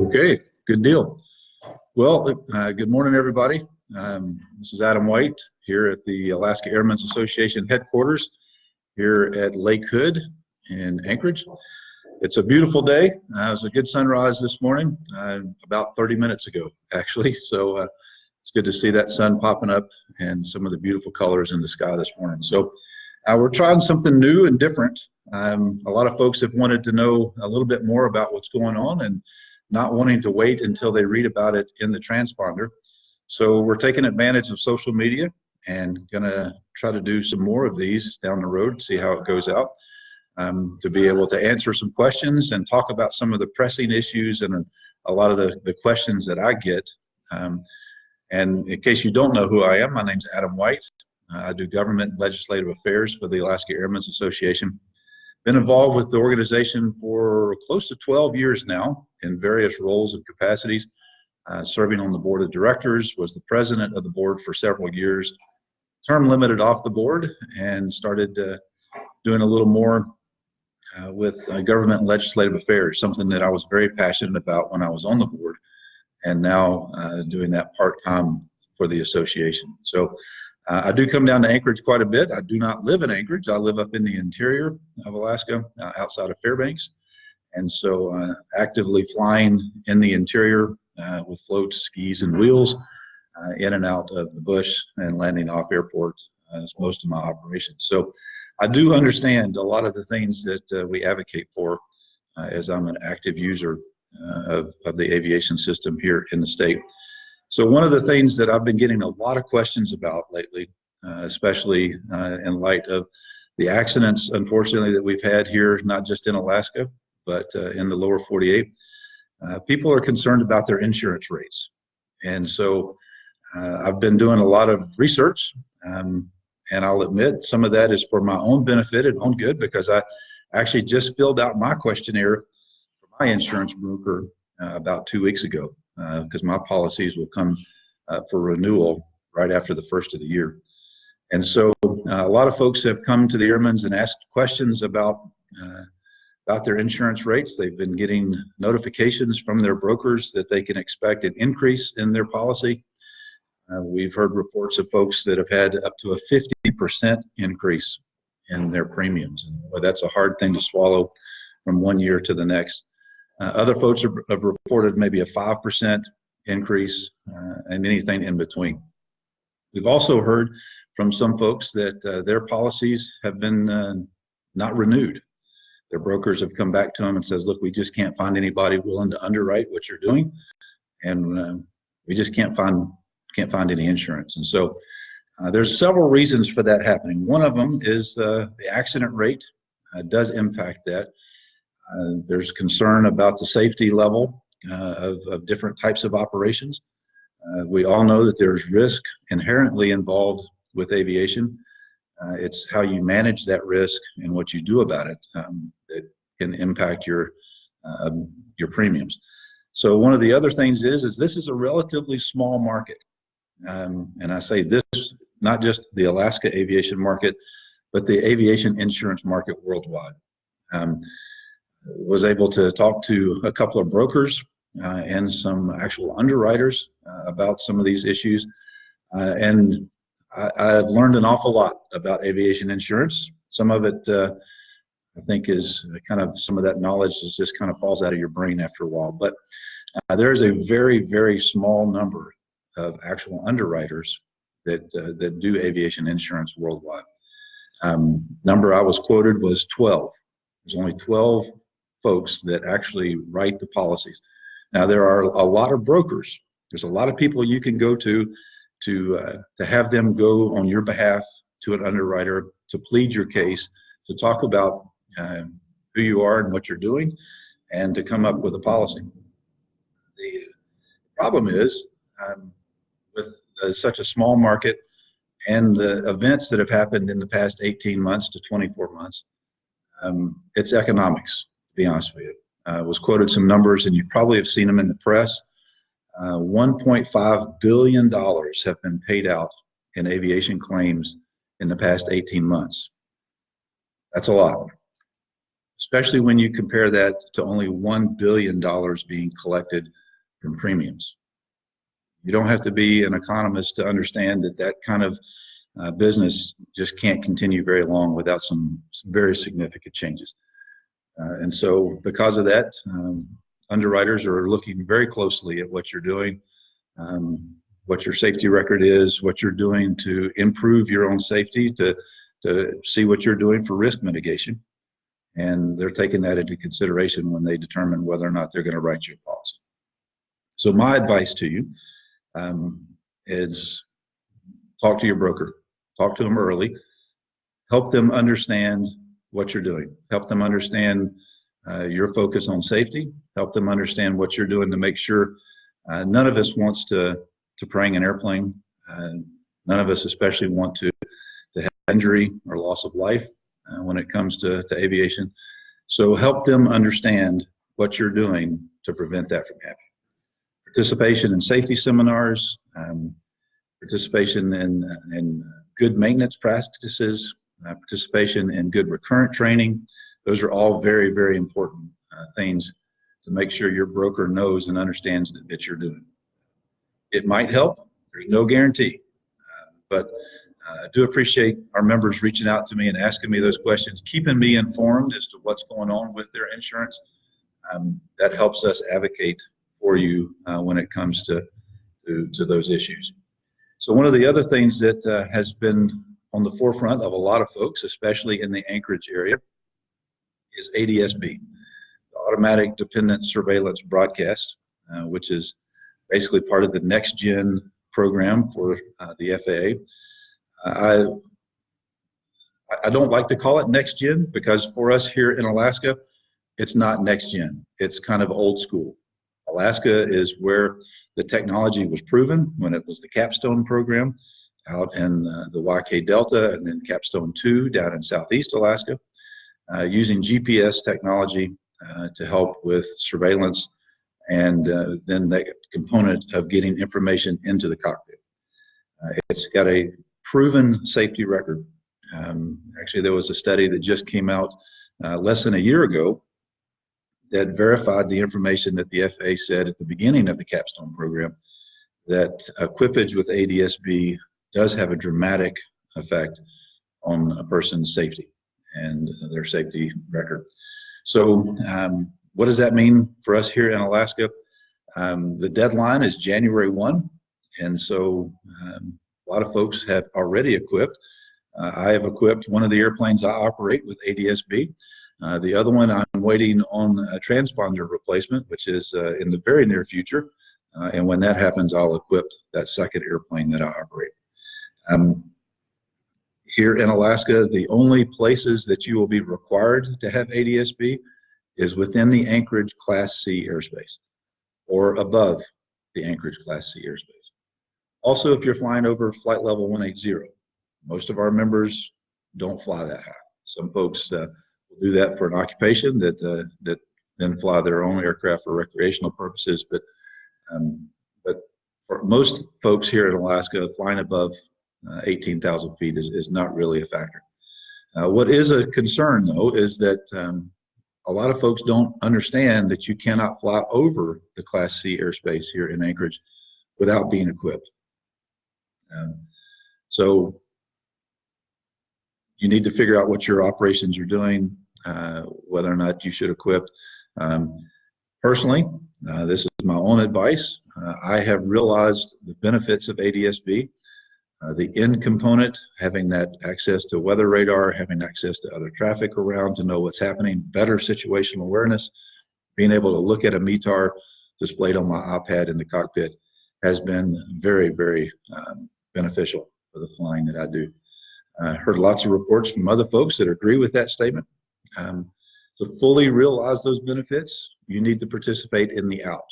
Okay, good deal. Well, good morning, everybody. This is Adam White here at the Alaska Airmen Association headquarters here at Lake Hood in Anchorage. It's a beautiful day. It was a good sunrise this morning, about 30 minutes ago, actually. So it's good to see that sun popping up and some of the beautiful colors in the sky this morning. So we're trying something new and different. A lot of folks have wanted to know a little bit more about what's going on and not wanting to wait until they read about it in the transponder. So we're taking advantage of social media and gonna try to do some more of these down the road, see how it goes out, to be able to answer some questions and talk about some of the pressing issues and a lot of the questions that I get. And in case you don't know who I am, my name's Adam White. I do government and legislative affairs for the Alaska Airmen Association. Been involved with the organization for close to 12 years now in various roles and capacities, serving on the board of directors, was the president of the board for several years, term limited off the board, and started doing a little more with government and legislative affairs, something that I was very passionate about when I was on the board, and now doing that part-time for the association. So I do come down to Anchorage quite a bit. I do not live in Anchorage. I live up in the interior of Alaska, outside of Fairbanks. And so actively flying in the interior with floats, skis, and wheels, in and out of the bush and landing off airport as most of my operations. So I do understand a lot of the things that we advocate for as I'm an active user of the aviation system here in the state. So one of the things that I've been getting a lot of questions about lately, especially in light of the accidents, unfortunately, that we've had here, not just in Alaska, but in the lower 48, people are concerned about their insurance rates. And so I've been doing a lot of research, and I'll admit some of that is for my own benefit and own good, because I actually just filled out my questionnaire for my insurance broker about 2 weeks ago, because my policies will come for renewal right after the first of the year. And so a lot of folks have come to the Airmen's and asked questions about their insurance rates. They've been getting notifications from their brokers that they can expect an increase in their policy. We've heard reports of folks that have had up to a 50% increase in their premiums. And that's a hard thing to swallow from one year to the next. Other folks have reported maybe a 5% increase and anything in between. We've also heard from some folks that their policies have been not renewed. Their brokers have come back to them and says, look, we just can't find anybody willing to underwrite what you're doing, and we just can't find any insurance. And so there's several reasons for that happening. One of them is the accident rate does impact that. There's concern about the safety level of different types of operations. We all know that there's risk inherently involved with aviation. It's how you manage that risk and what you do about it that can impact your premiums. So one of the other things is this is a relatively small market. And I say this, not just the Alaska aviation market, but the aviation insurance market worldwide. Was able to talk to a couple of brokers and some actual underwriters about some of these issues. And I've learned an awful lot about aviation insurance. Some of it, I think, is kind of, some of that knowledge is just kind of falls out of your brain after a while. But there is a very, very small number of actual underwriters that do aviation insurance worldwide. Number I was quoted was 12. There's only 12 folks that actually write the policies. Now, there are a lot of brokers. There's a lot of people you can go to have them go on your behalf to an underwriter to plead your case, to talk about who you are and what you're doing, and to come up with a policy. The problem is with such a small market and the events that have happened in the past 18 months to 24 months, it's economics, to be honest with you. Was quoted some numbers, and you probably have seen them in the press. $1.5 billion have been paid out in aviation claims in the past 18 months. That's a lot. especially when you compare that to only $1 billion being collected from premiums. You don't have to be an economist to understand that that kind of business just can't continue very long without some very significant changes. And so because of that, underwriters are looking very closely at what you're doing, what your safety record is, what you're doing to improve your own safety, to see what you're doing for risk mitigation. And they're taking that into consideration when they determine whether or not they're going to write you a policy. So my advice to you is talk to your broker, talk to them early, help them understand what you're doing, help them understand your focus on safety, help them understand what you're doing to make sure none of us wants to prang an airplane. None of us especially want to have injury or loss of life when it comes to aviation. So help them understand what you're doing to prevent that from happening. Participation in safety seminars, participation in good maintenance practices, participation in good recurrent training. Those are all very, very important things to make sure your broker knows and understands that you're doing. It might help. There's no guarantee. But I do appreciate our members reaching out to me and asking me those questions, keeping me informed as to what's going on with their insurance. That helps us advocate for you when it comes to those issues. So one of the other things that has been on the forefront of a lot of folks, especially in the Anchorage area, is ADS-B, the Automatic Dependent Surveillance Broadcast, which is basically part of the Next Gen program for the FAA. I don't like to call it Next Gen because for us here in Alaska, it's not Next Gen. It's kind of old school. Alaska is where the technology was proven when it was the Capstone program out in the YK Delta, and then Capstone 2 down in Southeast Alaska, using GPS technology to help with surveillance and then that component of getting information into the cockpit. It's got a proven safety record. Actually, there was a study that just came out less than a year ago that verified the information that the FAA said at the beginning of the Capstone program, that equipage with ADS-B does have a dramatic effect on a person's safety and their safety record. So what does that mean for us here in Alaska? The deadline is January 1, and so a lot of folks have already equipped. I have equipped one of the airplanes I operate with ADS-B. The other one, I'm waiting on a transponder replacement, which is in the very near future. And when that happens, I'll equip that second airplane that I operate. Here in Alaska, the only places that you will be required to have ADS-B is within the Anchorage Class C airspace or above the Anchorage Class C airspace. Also, if you're flying over flight level 180, most of our members don't fly that high. Some folks will do that for an occupation that then fly their own aircraft for recreational purposes. But for most folks here in Alaska, flying above 18,000 feet is not really a factor. What is a concern, though, is that a lot of folks don't understand that you cannot fly over the Class C airspace here in Anchorage without being equipped. So you need to figure out what your operations are doing, whether or not you should equip. Personally, this is my own advice. I have realized the benefits of ADS-B. The end component, having that access to weather radar, having access to other traffic around to know what's happening, better situational awareness, being able to look at a METAR displayed on my iPad in the cockpit has been very, very beneficial for the flying that I do. I heard lots of reports from other folks that agree with that statement. To fully realize those benefits, you need to participate in the out.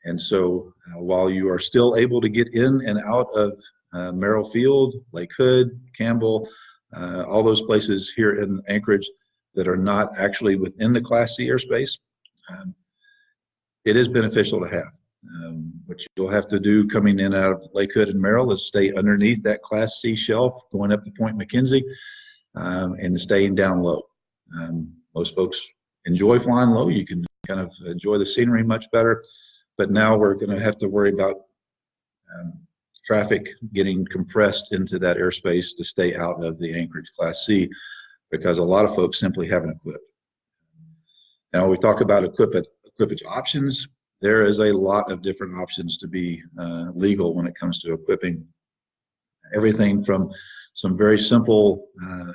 And so while you are still able to get in and out of Merrill Field, Lake Hood, Campbell, all those places here in Anchorage that are not actually within the Class C airspace, it is beneficial to have. What you'll have to do coming in out of Lake Hood and Merrill is stay underneath that Class C shelf, going up to Point McKenzie, and staying down low. Most folks enjoy flying low. You can kind of enjoy the scenery much better. But now we're going to have to worry about traffic getting compressed into that airspace to stay out of the Anchorage Class C, because a lot of folks simply haven't equipped. Now we talk about equipage options. There is a lot of different options to be legal when it comes to equipping. Everything from some very simple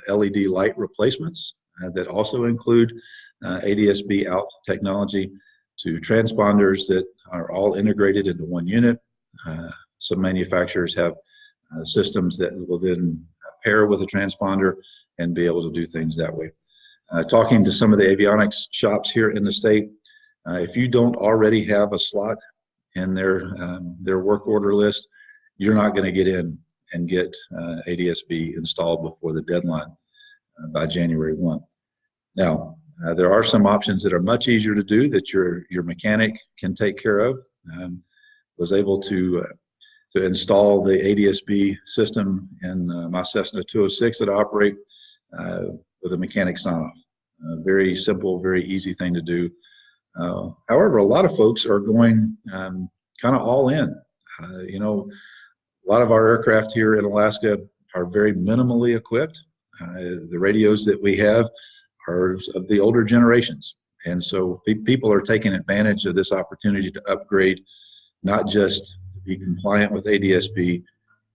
LED light replacements that also include ADS-B out technology, to transponders that are all integrated into one unit. Some manufacturers have systems that will then pair with a transponder and be able to do things that way. Talking to some of the avionics shops here in the state, if you don't already have a slot in their work order list, you're not going to get in and get ADS-B installed before the deadline by January 1. Now, there are some options that are much easier to do that your mechanic can take care of. Was able to install the ADS-B system in my Cessna 206 that I operate with a mechanic sign-off. Very simple, very easy thing to do. However, a lot of folks are going kind of all in. You know, a lot of our aircraft here in Alaska are very minimally equipped. The radios that we have are of the older generations. And so people are taking advantage of this opportunity to upgrade, not just to be compliant with ADS-B,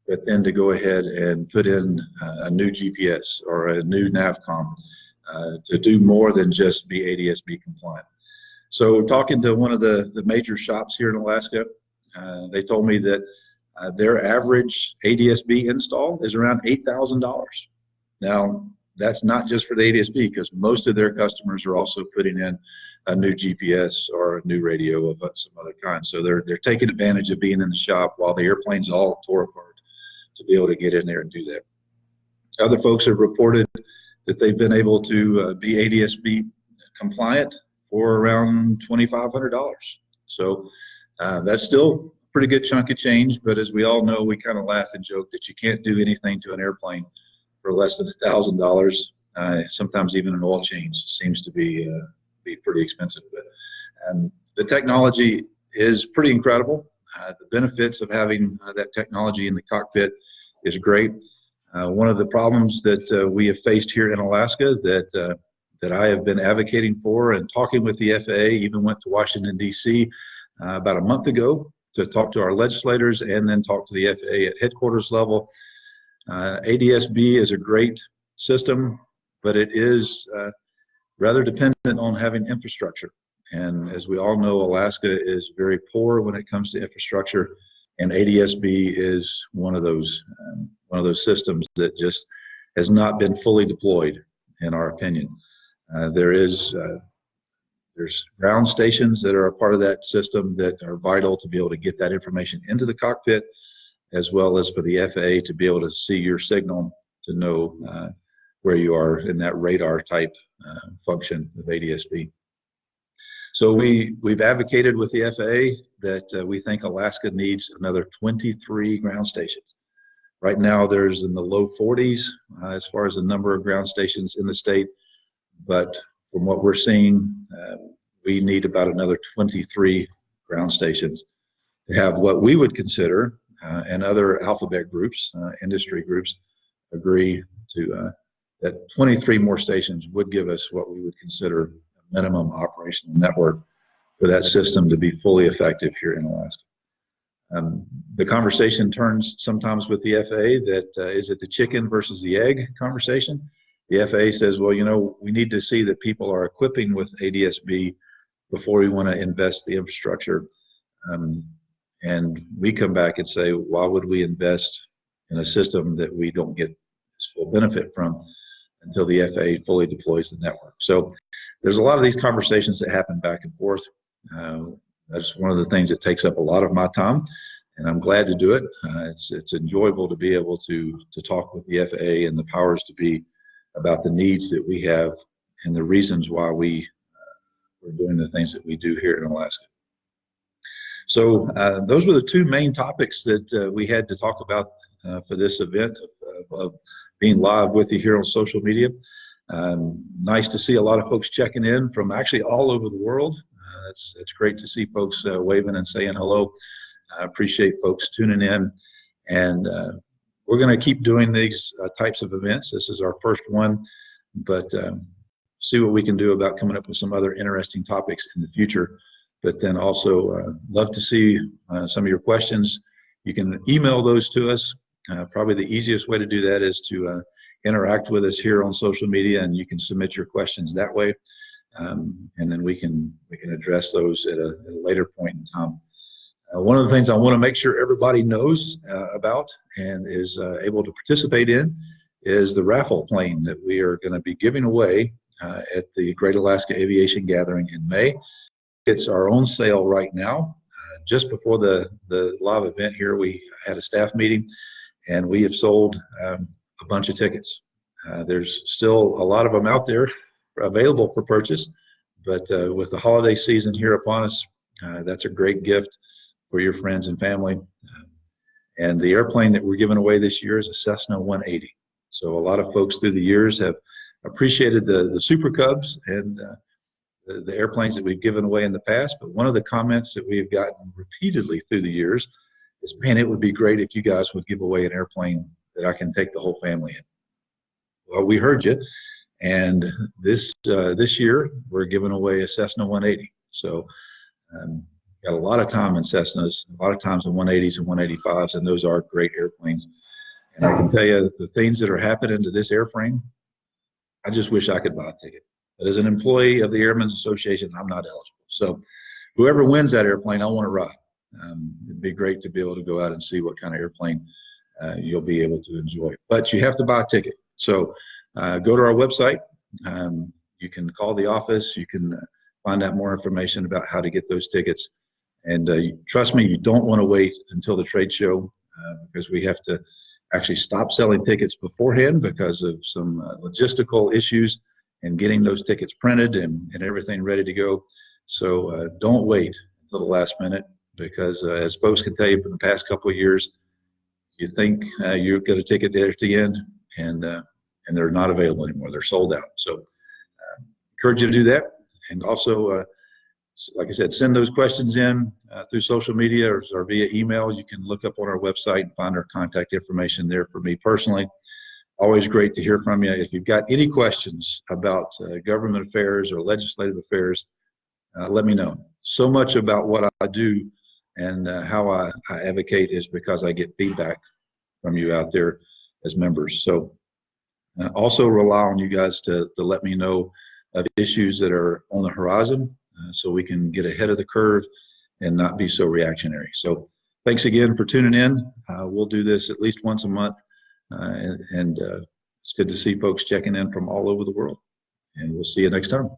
but then to go ahead and put in a new GPS or a new NavCom to do more than just be ADS-B compliant. So talking to one of the major shops here in Alaska, they told me that their average ADS-B install is around $8,000. Now, that's not just for the ADS-B, because most of their customers are also putting in a new GPS or a new radio of some other kind. So they're taking advantage of being in the shop while the airplane's all tore apart to be able to get in there and do that. Other folks have reported that they've been able to be ADS-B compliant for around $2,500. So that's still a pretty good chunk of change, but as we all know, we kind of laugh and joke that you can't do anything to an airplane for less than $1,000. Sometimes even an oil change seems to be pretty expensive. But the technology is pretty incredible. The benefits of having that technology in the cockpit is great. One of the problems that we have faced here in Alaska that I have been advocating for and talking with the FAA, even went to Washington, D.C. About a month ago to talk to our legislators and then talk to the FAA at headquarters level. ADS-B is a great system, but it is rather dependent on having infrastructure. And as we all know, Alaska is very poor when it comes to infrastructure, and ADS-B is one of those systems that just has not been fully deployed, in our opinion. There's ground stations that are a part of that system that are vital to be able to get that information into the cockpit, as well as for the FAA to be able to see your signal to know where you are in that radar type function of ADS-B. So we've advocated with the FAA that we think Alaska needs another 23 ground stations. Right now there's in the low 40s as far as the number of ground stations in the state, but from what we're seeing, we need about another 23 ground stations to have what we would consider, and other alphabet groups, industry groups, agree to that 23 more stations would give us what we would consider a minimum operational network for that system to be fully effective here in Alaska. The conversation turns sometimes with the FAA that is it the chicken versus the egg conversation? The FAA says, well, you know, we need to see that people are equipping with ADS-B before we want to invest the infrastructure. And we come back and say, why would we invest in a system that we don't get full benefit from until the FAA fully deploys the network? So there's a lot of these conversations that happen back and forth. That's one of the things that takes up a lot of my time, and I'm glad to do it. It's enjoyable to be able to talk with the FAA and the powers to be about the needs that we have and the reasons why we're doing the things that we do here in Alaska. So those were the two main topics that we had to talk about for this event of being live with you here on social media. Nice to see a lot of folks checking in from actually all over the world. It's great to see folks waving and saying hello. I appreciate folks tuning in, and we're going to keep doing these types of events. This is our first one, but see what we can do about coming up with some other interesting topics in the future. But then also love to see some of your questions. You can email those to us. Probably the easiest way to do that is to interact with us here on social media, and you can submit your questions that way, and then we can address those at a later point in time. One of the things I want to make sure everybody knows about and is able to participate in is the raffle plane that we are going to be giving away at the Great Alaska Aviation Gathering in May. It's our own sale right now. Just before the live event here, we had a staff meeting, and we have sold a bunch of tickets. There's still a lot of them out there available for purchase, but with the holiday season here upon us, that's a great gift for your friends and family. And the airplane that we're giving away this year is a Cessna 180. So a lot of folks through the years have appreciated the Super Cubs and the airplanes that we've given away in the past. But one of the comments that we've gotten repeatedly through the years is, man, it would be great if you guys would give away an airplane that I can take the whole family in. Well, we heard you. And this year, we're giving away a Cessna 180. So got a lot of time in Cessnas, a lot of times in 180s and 185s, and those are great airplanes. And I can tell you the things that are happening to this airframe, I just wish I could buy a ticket. But as an employee of the Airmen's Association, I'm not eligible. So whoever wins that airplane, I want to ride. It'd be great to be able to go out and see what kind of airplane you'll be able to enjoy. But you have to buy a ticket. So go to our website. You can call the office. You can find out more information about how to get those tickets. And trust me, you don't want to wait until the trade show because we have to actually stop selling tickets beforehand because of some logistical issues and getting those tickets printed and everything ready to go. So don't wait until the last minute because as folks can tell you from the past couple of years, you think you're going to take it at the end and they're not available anymore. They're sold out. So encourage you to do that. And also, like I said, send those questions in through social media or via email. You can look up on our website and find our contact information there for me personally. Always great to hear from you. If you've got any questions about government affairs or legislative affairs, let me know. So much about what I do and how I advocate is because I get feedback from you out there as members. So also rely on you guys to let me know of issues that are on the horizon so we can get ahead of the curve and not be so reactionary. So thanks again for tuning in. We'll do this at least once a month. And it's good to see folks checking in from all over the world. And we'll see you next time.